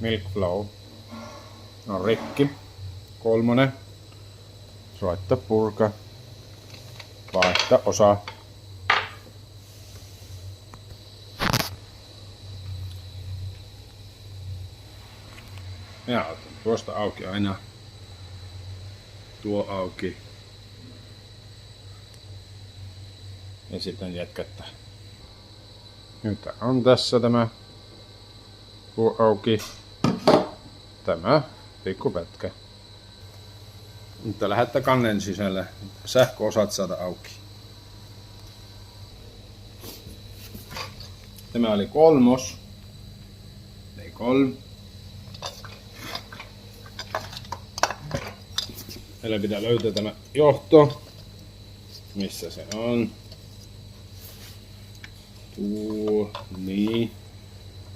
Milk Flow on rikki. 3. Soittaa purka. Vaihtaa osa. Ja otan tuosta auki aina. Tuo auki. Ja sitten jatketaan. Nyt on tässä tämä tuo auki. Tämä pikkupätkä. Mutta lähettää kannen sisälle. Sähköosat saada auki. Tämä oli 3. Ei 3. Meillä pitää löytää tämä johto. Missä se on? Tuo, niin.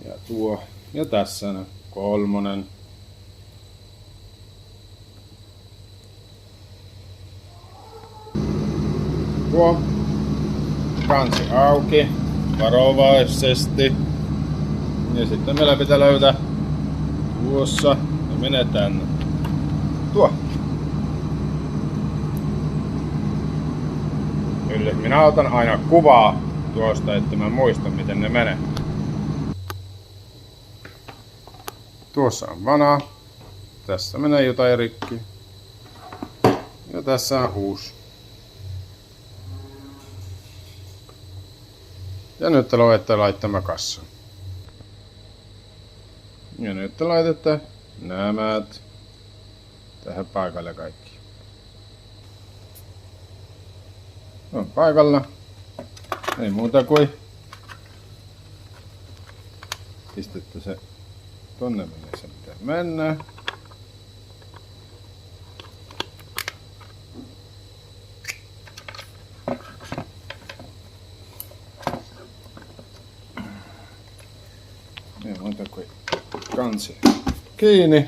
Ja tuo. Ja tässä on 3. Tuo. Kansi auki. Varovaisesti. Ja sitten meillä pitää löytää tuossa. Ja menee tänne. Tuo. Kyllä, minä otan aina kuvaa tuosta, että mä muistan miten ne menee. Tuossa on vana. Tässä menee jotain rikki. Ja tässä on uusi. Ja nyt laitetaan laittamaan kassaan. Ja nyt laitetaan nämä tähän paikalle kaikki. On paikalla. Ei muuta kuin pistettä se tonne minne se pitää mennä. Ei muuta kuin kansi kiinni.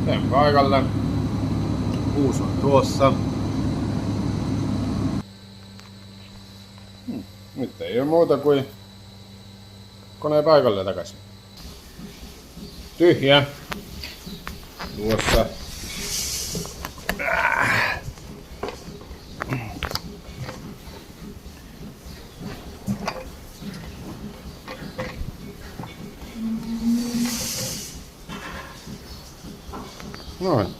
Sen paikalle. Uusi on tuossa. Nyt ei ole muuta kuin koneen paikalle takaisin. Tyhjä. Tuossa. Noin.